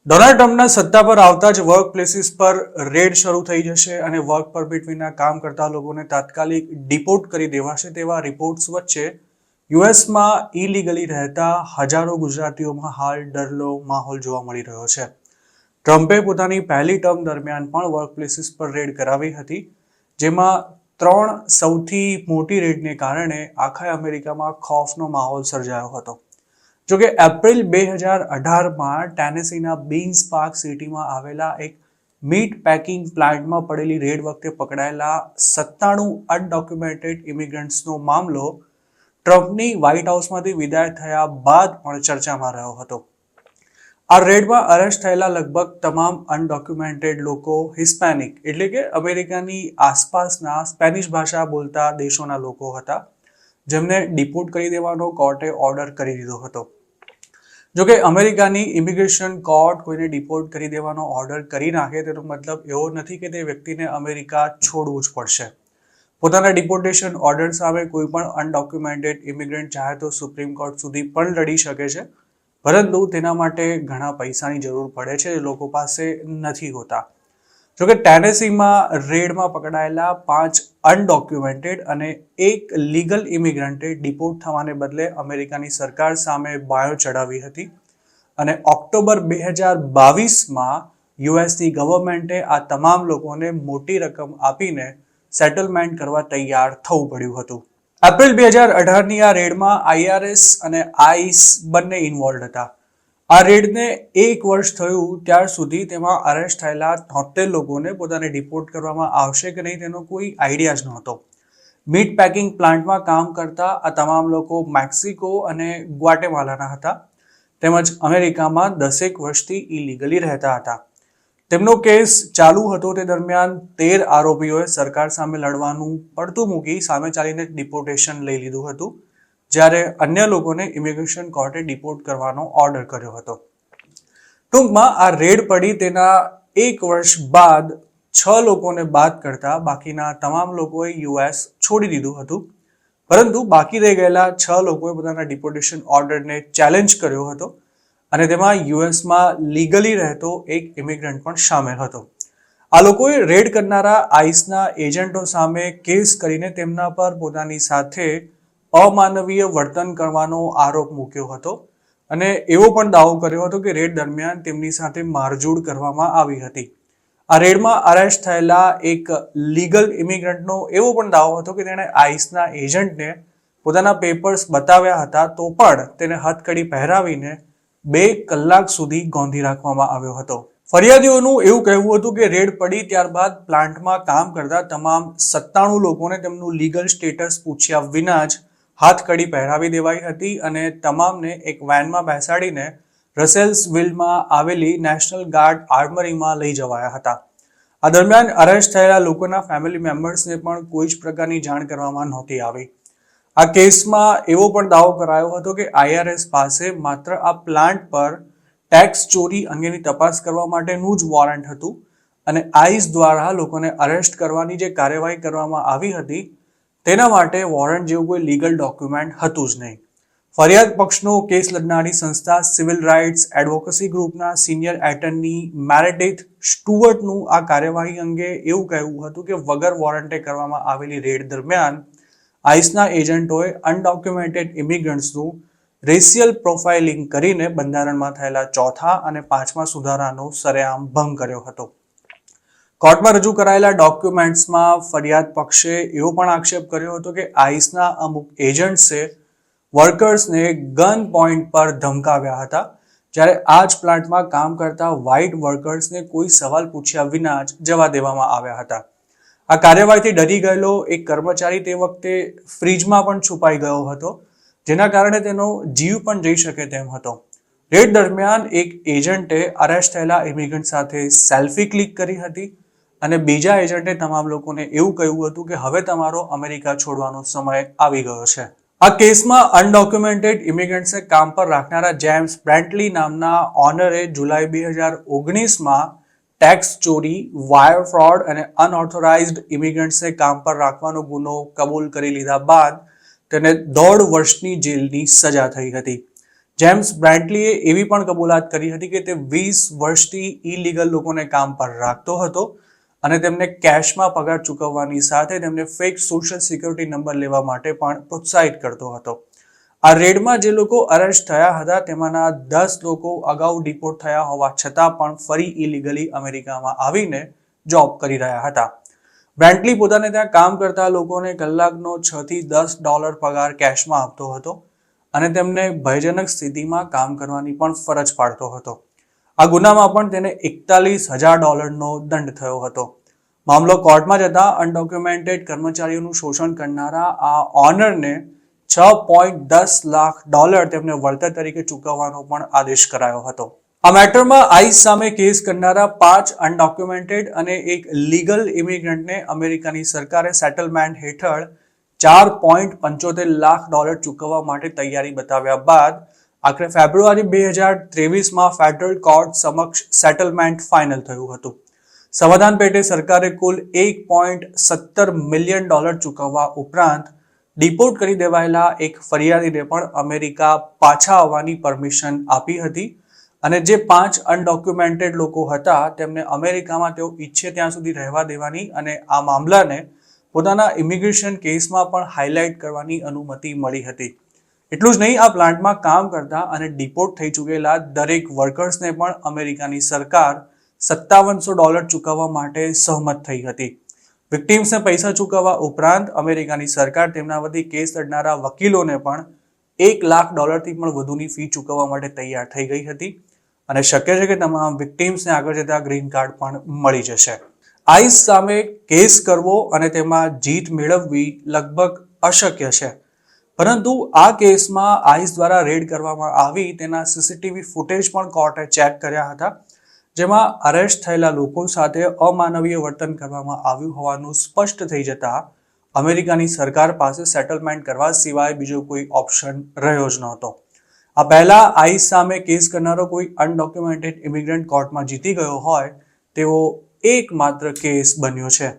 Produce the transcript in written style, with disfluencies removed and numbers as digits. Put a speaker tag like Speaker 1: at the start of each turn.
Speaker 1: Donald ટ્રમ્પના સત્તા પર આવતા જ વર્ક પ્લેસીસ પર રેડ શરૂ થઈ જશે અને વર્ક પરમિટ વિના કામ કરતા લોકોને તાત્કાલિક ડિપોર્ટ કરી દેવાશે તેવા રિપોર્ટ્સ વચ્ચે યુએસમાં ઇલીગલી રહેતા હજારો ગુજરાતીઓમાં હાલ ડરનો માહોલ જોવા મળી રહ્યો છે. ટ્રમ્પે પોતાની પહેલી ટર્મ દરમિયાન પણ વર્ક પ્લેસીસ પર રેડ કરાવી હતી, જેમાં 3 સૌથી મોટી રેડને કારણે આખા અમેરિકામાં ખૌફનો માહોલ સર્જાયો હતો. જોકે એપ્રિલ 2018માં ટેનેસીના બીન્સ પાર્ક સિટીમાં આવેલા એક મીટ પેકિંગ પ્લાન્ટમાં પડેલી રેડ વખતે પકડાયેલા 97 અનડોક્યુમેન્ટેડ ઇમિગ્રન્ટ્સનો મામલો ટ્રમ્પની વ્હાઇટ હાઉસમાંથી વિદાય થયા બાદ પણ ચર્ચામાં રહ્યો હતો. આ રેડમાં અરેસ્ટ થયેલા લગભગ તમામ અનડોક્યુમેન્ટેડ લોકો હિસ્પેનિક એટલે કે અમેરિકાની આસપાસના સ્પેનિશ ભાષા બોલતા દેશોના લોકો હતા, જેમને ડિપોર્ટ કરી દેવાનો કોર્ટે ઓર્ડર કરી દીધો હતો. જોકે અમેરિકાની ઇમિગ્રેશન કોર્ટ કોઈને ડિપોર્ટ કરી દેવાનો ઓર્ડર કરી નાખે તેનો મતલબ એવો નથી કે તે વ્યક્તિને અમેરિકા છોડવું જ પડશે. પોતાના ડિપોર્ટેશન ઓર્ડર સામે કોઈ પણ અનડોક્યુમેન્ટેડ ઇમિગ્રન્ટ ચાહે તો સુપ્રીમ કોર્ટ સુધી પણ લડી શકે છે, પરંતુ તેના માટે ઘણા પૈસાની જરૂર પડે છે જે લોકો પાસે નથી હોતા. જોકે ટેનેસીમાં રેડમાં પકડાયેલા 5 અનડોક્યુમેન્ટેડ અને 1 લીગલ ઇમિગ્રન્ટે ડિપોર્ટ થવાને બદલે અમેરિકાની સરકાર સામે બાયો ચડાવી હતી અને ઓક્ટોબર 2022માં યુએસની ગવર્મેન્ટે આ તમામ લોકોને મોટી રકમ આપીને સેટલમેન્ટ કરવા તૈયાર થવું પડ્યું હતું. એપ્રિલ 2018ની આ રેડમાં આઈઆરએસ અને આઈસ બંને ઇન્વોલ્વ હતા. આ રેડને 1 વર્ષ થયું ત્યાર સુધી તેમાં અરેસ્ટ થયેલા 73 લોકોને પોતાને ડિપોર્ટ કરવામાં આવશે કે નહીં તેનો કોઈ આઈડિયા જ નહોતો. મીટ પેકિંગ પ્લાન્ટમાં કામ કરતા આ તમામ લોકો મેક્સિકો અને ગ્વાટેમાલાના હતા, તેમજ અમેરિકામાં 10 વર્ષથી ઇલીગલી રહેતા હતા. તેમનો કેસ ચાલુ હતો તે દરમિયાન 13 આરોપીઓએ સરકાર સામે લડવાનું પડતું મૂકી સામે ચાલીને ડિપોર્ટેશન લઈ લીધું હતું, જ્યારે અન્ય લોકોને ઇમિગ્રેશન કોર્ટે ડિપોર્ટ કરવાનો ઓર્ડર કર્યો હતો. ટૂંકમાં આ રેડ પડી તેના 1 વર્ષ બાદ 6 લોકોને બાદ કરતા બાકીના તમામ લોકોએ યુએસ છોડી દીધું હતું, પરંતુ બાકી રહી ગયેલા 6 લોકોએ પોતાના ડિપોર્ટેશન ઓર્ડરને ચેલેન્જ કર્યો હતો અને તેમાં યુએસમાં લીગલી રહેતો એક ઇમિગ્રન્ટ પણ સામેલ હતો. આ લોકોએ રેડ કરનારા આઈસના એજન્ટો સામે કેસ કરીને તેમના પર પોતાની સાથે અમાનવીય વર્તન કરવાનો આરોપ મૂક્યો હતો અને એવો પણ દાવો કર્યો હતો કે રેડ દરમિયાન તેમની સાથે મારઝૂડ કરવામાં આવી હતી. આ રેડમાં અરેસ્ટ થયેલા એક લીગલ ઇમિગ્રન્ટનો એવો પણ દાવો હતો કે તેણે આઈસના એજન્ટને પોતાના પેપર્સ બતાવ્યા હતા તો પણ તેને હથકડી પહેરાવીને 2 કલાક સુધી ગોંધી રાખવામાં આવ્યો હતો. ફરિયાદીઓનું એવું કહેવું હતું કે રેડ પડી ત્યારબાદ પ્લાન્ટમાં કામ કરતા તમામ 97 લોકોને તેમનું લીગલ સ્ટેટસ પૂછ્યા વિના જ હાથકડી પહેરાવી દેવાઈ હતી અને તમામને એક વેનમાં બેસાડીને રસેલ્સવિલમાં આવેલી નેશનલ ગાર્ડ આર્મરીમાં લઈ જવાયા હતા. આ દરમિયાન અરેસ્ટ થયેલા લોકોના ફેમિલી મેમ્બર્સને પણ કોઈ જ પ્રકારની જાણ કરવામાં નહોતી આવી. આ કેસમાં એવો પણ દાવો કરાયો હતો કે આઈઆરએસ પાસે માત્ર આ પ્લાન્ટ પર ટેક્સ ચોરી અંગેની તપાસ કરવા માટેનું જ વોરંટ હતું અને આઈસ દ્વારા લોકોને અરેસ્ટ કરવાની જે કાર્યવાહી કરવામાં આવી હતી તેના માટે વોરંટ જેવું કોઈ લીગલ ડોક્યુમેન્ટ હતું જ નહીં. ફરિયાદ પક્ષનો કેસ લડનારી સંસ્થા સિવિલ રાઇટ્સ એડવોકેસી ગ્રુપના સિનિયર એટર્ની મેરેડિથ સ્ટુઅર્ટનું આ કાર્યવાહી અંગે એવું કહેવું હતું કે વગર વોરંટે કરવામાં આવેલી રેડ દરમિયાન આઈસના એજન્ટોએ અનડોક્યુમેન્ટેડ ઇમિગ્રન્ટ્સનું રેશિયલ પ્રોફાઇલિંગ કરીને બંધારણમાં થયેલા 4થા અને 5મા સુધારાનો સરેઆમ ભંગ કર્યો હતો. કોર્ટમાં રજૂ કરાયેલા ડોક્યુમેન્ટ્સમાં ફરિયાદ પક્ષે એવો પણ આક્ષેપ કર્યો હતો કે આઈસના અમુક એજન્ટ્સે વર્કર્સને ગન પોઈન્ટ પર ધમકાવ્યા હતા, જ્યારે આ જ પ્લાન્ટમાં કામ કરતા વ્હાઇટ વર્કર્સને કોઈ સવાલ પૂછ્યા વિના જ જવા દેવામાં આવ્યા હતા. આ કાર્યવાહીથી ડરી ગયેલો એક કર્મચારી તે વખતે ફ્રીજમાં પણ છુપાઈ ગયો હતો, જેના કારણે તેનો જીવ પણ જઈ શકે તેમ હતો. રેડ દરમિયાન એક એજન્ટે અરેસ્ટ થયેલા ઇમિગ્રન્ટ સાથે સેલ્ફી ક્લિક કરી હતી અને બીજા એજન્ટે તમામ લોકોને એવું કહ્યું હતું કે હવે તમારો અમેરિકા છોડવાનો સમય આવી ગયો છે. આ કેસમાં અનડોક્યુમેન્ટેડ ઇમિગ્રન્ટ્સને કામ પર રાખનારા જેમ્સ બ્રેન્ટલી નામના ઓનરે જુલાઈ 2019માં ટેક્સ ચોરી, વાયર ફ્રોડ અને અનઓથોરાઇઝ્ડ ઇમિગ્રન્ટ્સને કામ પર રાખવાનો ગુનો કબૂલ કરી લીધા બાદ તેને 1.5 વર્ષની જેલની સજા થઈ હતી. જેમ્સ બ્રાન્ટલીએ એવી પણ કબૂલાત કરી હતી કે તે 20 વર્ષથી ઇલીગલ લોકોને કામ પર રાખતો હતો અને તેમને કેશમાં પગાર ચૂકવવાની સાથે તેમને ફેક સોશિયલ સિક્યુરિટી નંબર લેવા માટે પણ પ્રોત્સાહિત કરતો હતો. આ રેડમાં જે લોકો અરેસ્ટ થયા હતા તેમાંના 10 લોકો અગાઉ ડિપોર્ટ થયા હોવા છતાં પણ ફરી ઇલીગલી અમેરિકામાં આવીને જોબ કરી રહ્યા હતા. બ્રાન્ટલી પોતાને ત્યાં કામ કરતા લોકોને કલાકનો $6 થી $10 પગાર કેશમાં આપતો હતો અને તેમને ભયજનક સ્થિતિમાં કામ કરવાની પણ ફરજ પાડતો હતો. આ ગુનામાં પણ તેને $41,000નો દંડ થયો હતો. મામલો કોર્ટમાં જતા અનડોક્યુમેન્ટેડ કર્મચારીઓનું શોષણ કરનારા આ ઓનરને $6.10 લાખ તેમને વળતર તરીકે ચૂકવવાનો પણ આદેશ કરાયો હતો. આ મેટરમાં આઈસ સામે કેસ કરનારા 5 અનડોક્યુમેન્ટેડ અને એક લીગલ ઇમિગ્રન્ટને અમેરિકાની સરકારે સેટલમેન્ટ હેઠળ $4.75 લાખ ચૂકવવા માટે તૈયારી બતાવ્યા બાદ આખરે ફેબ્રુઆરી 2023માં ફેડરલ કોર્ટ સમક્ષ સેટલમેન્ટ ફાઇનલ થયું હતું. સમાધાન પેટે સરકારે કુલ $1.17 મિલિયન ચૂકવવા ઉપરાંત ડિપોર્ટ કરી દેવાયેલા એક ફરિયાદીને પણ અમેરિકા પાછા આવવાની પરમિશન આપી હતી અને જે 5 અનડોક્યુમેન્ટેડ લોકો હતા તેમને અમેરિકામાં તેઓ ઈચ્છે ત્યાં સુધી રહેવા દેવાની અને આ મામલાને પોતાના ઇમિગ્રેશન કેસમાં પણ હાઇલાઇટ કરવાની અનુમતિ મળી હતી. એટલું જ નહીં, આ પ્લાન્ટમાં કામ કરતા અને ડિપોર્ટ થઈ ચૂકેલા દરેક વર્કર્સને પણ અમેરિકાની સરકાર $5700 ચૂકવવા માટે સહમત થઈ હતી. વિક્ટિમ્સને પૈસા ચૂકવવા ઉપરાંત અમેરિકાની સરકાર તેમના વતી કેસ લડનારા વકીલોને પણ $1 લાખ થી પણ વધુની ફી ચૂકવવા માટે તૈયાર થઈ ગઈ હતી અને શક્ય છે કે તમામ વિક્ટિમ્સને આગળ જતા ગ્રીન કાર્ડ પણ મળી જશે. આઈસ સામે કેસ કરવો અને તેમાં જીત મેળવવી લગભગ અશક્ય છે, પરંતુ આ કેસમાં આઈસ દ્વારા રેડ કરવામાં આવી તેના સીસીટીવી ફૂટેજ પણ કોર્ટે ચેક કર્યા હતા, જેમાં અરેસ્ટ થયેલા લોકો સાથે અમાનવીય વર્તન કરવામાં આવ્યું હોવાનું સ્પષ્ટ થઈ જતા અમેરિકાની સરકાર પાસે સેટલમેન્ટ કરવા સિવાય બીજો કોઈ ઓપ્શન રહ્યો જ નહોતો. આ પહેલા આઈસ સામે કેસ કરનારો કોઈ અનડોક્યુમેન્ટેડ ઇમિગ્રન્ટ કોર્ટમાં જીતી ગયો હોય તેવો એકમાત્ર કેસ બન્યો છે.